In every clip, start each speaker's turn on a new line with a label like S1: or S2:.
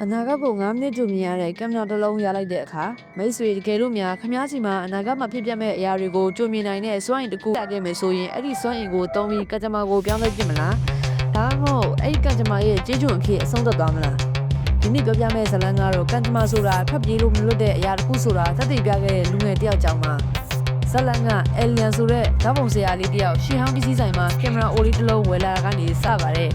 S1: အနာဂတ်ကို9မိနစ်ကြိုမြင်ရတဲ့ကင်မရာတစ်လုံးရလိုက်တဲ့အခါမိတ်ဆွေတကယ်လို့များခမားစီမှာအနာဂတ်မှာဖြစ်ပျက်မဲ့အရာတွေကိုကြိုမြင်နိုင်တဲ့စွမ်းအင်တစ်ခုရခဲ့မယ်ဆိုရင်အဲ့ဒီစွမ်းအင်ကိုသုံးပြီးကံကြမ္မာကိုပြောင်းလဲပြစ်မလားဒါမှမဟုတ်အဲ့ဒီကံကြမ္မာရဲ့ကြေးကျွန်အဖြစ်အဆုံးသတ်သွားမလားဒီနေ့ပြောပြမယ့်ဇာတ်လမ်းကတော့ကံကြမ္မာဆိုတာဖတ်ပြေးလို့မလွတ်တဲ့အရာတစ်ခုဆိုတာသက်သေပြခဲ့တဲ့လူငယ်တယောက်ကြောင့်ပါဇာတ်လမ်းကအယ်လီယန်ဆိုတဲ့ဓာတ်ပုံဆရာလေးတယောက်ရှေ့ဟောင်းပစ္စည်းဆိုင်မှာကင်မရာအိုလေးတစ်လုံးဝယ်လာတာကနေစပါတယ်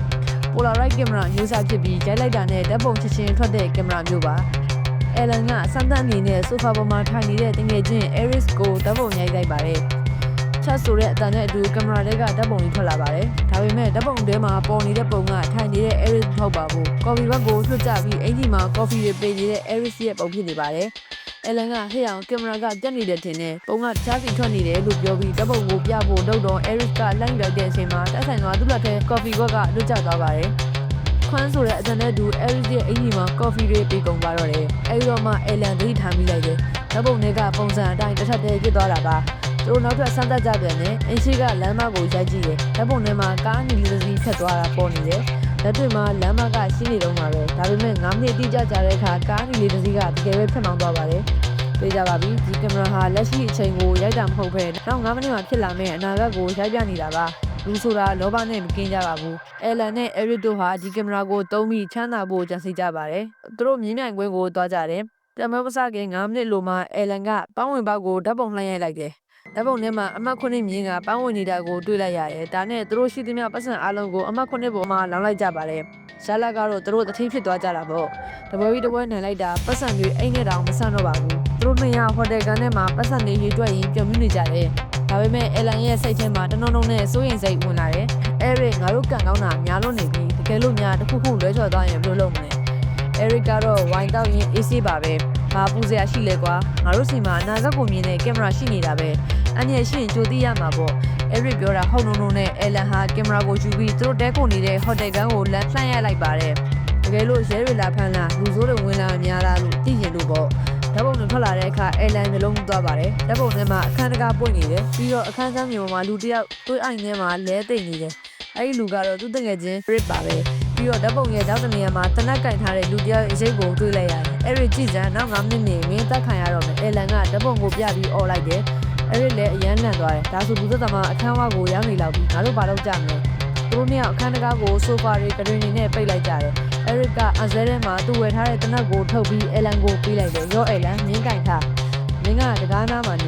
S1: Polaroid ကင်မရာမျိုးစားဖြစ်ပြီးရိုက်လိုက်တာနဲ့ဓာတ်ပုံချက်ချင်းထွက်တဲ့ကင်မရာမျိုးပါ။ Alan ကစမ်းသပ်အနေနဲ့ဆိုဖာပေါ်မှာထိုင်နေတဲ့တငယ်ချင်း Aris ကိုဓာတ်ပုံရိုက်လိုက်ပါတယ်။ချက်ဆိုတဲ့အတန်နဲ့အတူကင်မရာတွေကဓာတ်ပုံကြီးထွက်လာပါတယ်။ဒါပေမဲ့ဓာတ်ပုံထဲမှာပေါ်နေတဲ့ပုံကထိုင်နေတဲ့ Aris မဟုတ်ပါဘူး။ Coffee ဘက်ကိုလွှတ်ကျပြီးအင်ဂျီမှာ coffee တွေပေးနေတဲ့ Aris ရဲ့ပုံဖြစ်နေပါတယ်။ Alan ကဟဲ့အောင်ကင်မရာကပြတ်နေတယ်ထင်တယ်။ပုံကတခြားစီထွက်နေတယ်လို့ပြောပြီးဓာတ်ပုံကိုပြဖို့လုပ်တော့ Aris ကလိုင်းလိုက်တဲ့အချိန်မှာတက်ဆိုင်သွားသူ့လက်ထဲ coffee ဘက်ကလွတ်ကျသွားပါတယ်။ခွန်းဆိုတဲ့အတန်နဲ့တူ Aris ရဲ့အင်ဂျီမှာ coffee တွေပေးကုန်သွားတော့တယ်။အဲဒီတော့မှ Alan သတိထားမိလိုက်တယ်။ဓာတ်ပုံတွေကပုံစံအတိုင်းတစ်ထပ်တည်းဖြစ်သွားတာပါ။သူတို့နောက်ထပ်စမ်းသပ်ကြပြန်တယ်။အင်ရှိကလမ်းမကိုရိုက်ကြည့်တယ်။ဓာတ်ပုံထဲမှာကားနီလီစီဖြတ်သွားတာပေါ်နေတယ်။လက်တွေ့မှာလမ်းမကရှင်းနေတော့မှာပဲ။ဒါပေမဲ့9မိနစ်တိကျကြတဲ့အခါကားနီလီစီကတကယ်ပဲဖြတ်မောင်းသွားပါတယ်။သိကြပါပြီ။ဒီကင်မရာဟာလက်ရှိအချိန်ကိုရိုက်တာမဟုတ်ဘဲနောက်9မိနစ်မှာဖြစ်လာမယ့်အနာဂတ်ကိုရိုက်ပြနေတာပါ။လူဆိုတာလောဘနဲ့မကင်းကြပါဘူး။ Alan နဲ့ Eric တို့ဟာဒီကင်မရာကိုသုံးပြီးချမ်းသာဖို့ကြံစည်ကြပါတယ်။သူတို့မြင်းမြိုင်ကွင်းကိုသွားကြတယ်။တမမစခင်9မိနစ်လိုမှ Alan ကပန်းဝင်ပေါက်ကိုဓာတ်ပုံလှမ်းရိုက်လိုက်တယ်။ဓာတ်ပုံထဲမှာအမှတ်9မြင်းကပန်းဝင်နေတာကိုတွေ့လိုက်ရတယ်။ဒါနဲ့သူတို့ရှိသမျှပတ်စံအားလုံးကိုအမှတ်9ပေါ်မှာလောင်းလိုက်ကြပါတယ်။ရှားလာကတော့သူတို့တထိဖြစ်သွားကြတာပေါ့။တပွဲပြီးတပွဲနိုင်လိုက်တာပတ်စံတွေအိမ်နဲ့တောင်မဆန့်တော့ပါဘူး။သူတို့နှစ်ယောက်ဟိုတယ်ကန်ထဲမှာပတ်စံတွေရေတွက်ရင်ပြုံမြူးနေကြတယ်။ဒါပေမဲ့ Alan ရဲ့စိတ်ထဲမှာတနှုံနှုံနဲ့စိုးရိမ်စိတ်ဝင်လာတယ်။ Eric ငါတို့ကံကောင်းတာများလို့နေပြီတကယ်လို့များတစ်ခုခုလွဲချော်သွားရင်ဘယ်လိုလုပ်မလဲ။ Eric ကတော့ဝိုင်တောက်ရင်အေးဆေးပါပဲ။ဘာပူစရာရှိလဲကွာ။ငါတို့စီမှာအနာဂတ်ကိုမြင်တဲ့ကင်မရာရှိနေတာပဲ။အန်ရဲ့ရှိရင်ကြိုသိရမှာပေါ့။ Eric ပြောတာဟုတ်နှုံနဲ့ Alan ဟာကင်မရာကိုယူပြီးသူတို့တဲကုန်နေတဲ့ဟိုတယ်ကန်ကိုလမ်းလှမ်းရိုက်လိုက်ပါတယ်။တကယ်လို့ရဲတွေလာဖမ်းလာလူဆိုးတွေဝင်လာများလားလို့သိရင်လို့ပေါ့။ဓာတ်ပုံတွေထွက်လာတဲ့အခါ Alan နှလုံးသွားပါတယ်။ဓာတ်ပုံထဲမှာအခန်းတကာပွင့်နေတယ်ပြီးတော့အခန်းစမ်းမြေပေါ်မှာလူတစ်ယောက်တွေးအိုင်ထဲမှာလဲသိနေတယ်။အဲဒီလူကတော့သူ့တငယ်ချင်း Brit ပါပဲ။ပြီးတော့ဓာတ်ပုံရဲ့နောက်တစ်နေရာမှာတနက်ကင်ထားတဲ့လူတစ်ယောက်အရေးကိုတွေးလိုက်ရတယ်။ Eric ကြည့်စမ်းနောက်9မိနစ်နေမင်းတက်ခံရတော့မယ်။ Alan ကဓာတ်ပုံကိုပြပြီးអော်လိုက်တယ်။ Eric လည်းအယမ်းလန့်သွားတယ်။ဒါဆိုလူသက်သမားအခန်းဝကိုရောက်နေလောက်ပြီးငါတို့ဘာလုပ်ကြမလဲ။သူတို့နှစ်ယောက်အခန်းတကာကိုဆိုဖာတွေကရင်တွေနဲ့ပိတ်လိုက်ကြတယ်။ Eric ကအဇဲထဲမှာသူ့ဝယ်ထားတဲ့တနက်ကိုထုတ်ပြီး Alan ကိုပေးလိုက်တယ်။ရော Alan မင်းကင်ထား။မင်းကတကားနားမှာန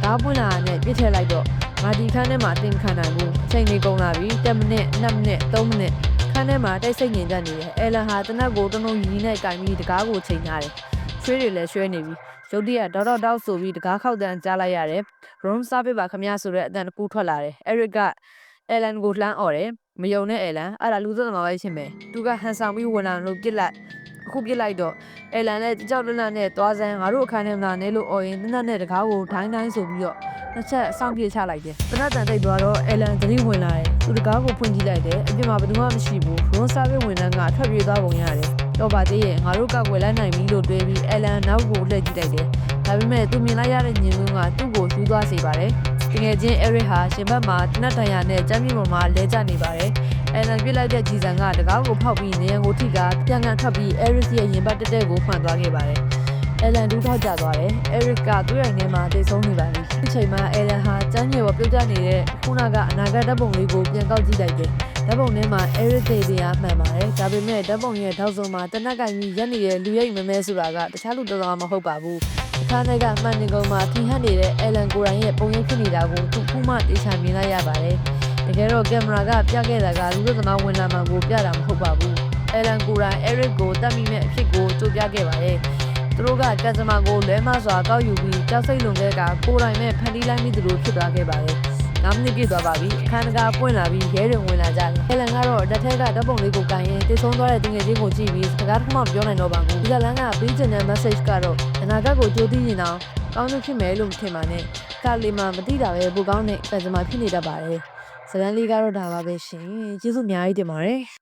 S1: ေကားပွင့်လာတဲ့ပြစ်ထည့်လိုက်တော့ငါဒီခန်းထဲမှာအတင်ခံနိုင်ဘူး။ချိန်နေကုန်လာပြီ10မိနစ်2မိနစ်3မိနစ်ခန်းထဲမှာတိတ်ဆိတ်ငြိမ်သက်နေတယ်။ Alan ဟာတနက်ကိုတုံးရီနဲ့ကင်ပြီးတကားကိုချိန်ထားတယ်။ရွှေတွေလည်းရွှဲနေပြီ။ရုတ်တရက်တောက်ဆိုပြီးတကားခောက်တန်းကြားလိုက်ရတယ်။ room service ပါခမရဆိုတဲ့အတန်တစ်ခုထွက်လာတယ်။ Eric က Alan ကိုလှမ်းអော်တယ်။မယုံနဲ့ Alan အဲ့ဒါလူသက်သမားပဲရှင်းမယ်။သူကဟန်ဆောင်ပြီးဝင်လာလို့ပြစ်လိုက်အခုပြစ်လိုက်တော့ Alan လည်းကြောက်လန့်နဲ့သွားစမ်းငါတို့အခန်းထဲမှာနေလို့អော်ရင်တနက်နဲ့တကားကိုဒိုင်းဆိုပြီးတော့နှစ်ချက်အဆောင်ပြေချလိုက်တယ်။တနက်တန်တိတ်သွားတော့ Alan သတိဝင်လာတယ်။သူတကားကိုဖွင့်ကြည့်လိုက်တယ်။အပြင်မှာဘယ်သူမှမရှိဘူး။ room service ဝန်ထမ်းကထွက်ပြေးသွားပုံရတယ်။တော့ပါသေးရဲ့ငါတို့ကကွယ်လိုက်နိုင်ပြီလို့တွေးပြီး Alan နောက်ကိုလှည့်ကြည့်လိုက်တယ်။ဒါပေမဲ့သူမြင်လိုက်ရတဲ့ညင်လုံးကသူ့ကိုယူသွားစေပါတယ်။တကယ်ချင်း Eric ဟာရှင်ဘက်မှာတနက်တန်ရနဲ့ကျမ်းမြေပေါ်မှာလဲကျနေပါတယ်။ Alan ပြစ်လိုက်တဲ့ကြီးစံကတကားကိုဖောက်ပြီးနေရန်ကိုထိကပြန်ကန်ထွက်ပြီး Eric ရဲ့ရင်ဘတ်တက်ကိုဖွင့်သွားခဲ့ပါတယ်။ Alan ဒူးထောက်ကျသွားတယ်။ Eric ကသူ့ရိုင်ထဲမှာတိတ်ဆုံးနေပါပြီ။ဒီချိန်မှာ Alan ဟာကျမ်းမြေပေါ်ပြုတ်ကျနေတဲ့ခုနကအနာဂတ်ဓာတ်ပုံလေးကိုပြန်ကောက်ကြည့်လိုက်တယ်။ဓာတ်ပုံထဲမှာ Eric တရားမှန်ပါတယ်။ဒါပေမဲ့ဓာတ်ပုံရဲ့ထောက်စုံမှာတနက်ကင်ကြီးရက်နေတဲ့လူရိပ်မဲဆိုတာကတခြားလူတော်တော်မဟုတ်ပါဘူး။အခန်းထဲကမှန်နေကုန်မှာထင်ဟပ်နေတဲ့ Alan ကိုယ်တိုင်ရဲ့ပုံရိပ်ဖြစ်နေတာကိုသူခုမှတေချာမြင်လိုက်ရပါတယ်။တကယ်တော့ကင်မရာကပြခဲ့တာကလူသက်သမားဝင်လာမှကိုပြတာမဟုတ်ပါဘူး။ Alan ကိုယ်တိုင် Eric ကိုတတ်မိမဲ့အဖြစ်ကိုကြိုပြခဲ့ပါတယ်။သူတို့ကကံစမာကိုလွဲမစွာကောက်ယူပြီးကြောက်စိတ်လုံတဲ့ကကိုယ်တိုင်နဲ့ဖန်တီးလိုက်မိသလိုဖြစ်သွားခဲ့ပါတယ်။9မိနစ်ပြည့်သွားပါပြီ။အခန်းတကာပွင့်လာပြီးရဲတွေဝင်လာကြတယ်။ Alan ကတော့လက်ထက်ကဓာတ်ပုံလေးကိုကန်ရင်တိတ်ဆုံးသွားတဲ့တငယ်ချင်းကိုကြည့်ပြီးစကားတစ်ခုမှမပြောနိုင်တော့ပါဘူး။ဒီဇလန်ကပေးချင်တဲ့ message ကတော့အနာဂတ်ကိုကြိုသိရင်တော့ကောင်းကျိုးဖြစ်မယ်လို့မထင်ပါနဲ့။ကာလီမှာမသိတာပဲပိုကောင်းတဲ့ကံစမာဖြစ်နေတတ်ပါတယ်။ဇလန်လေးကတော့ဒါပါပဲရှင်။ကျေးဇူးအများကြီးတင်ပါတယ်။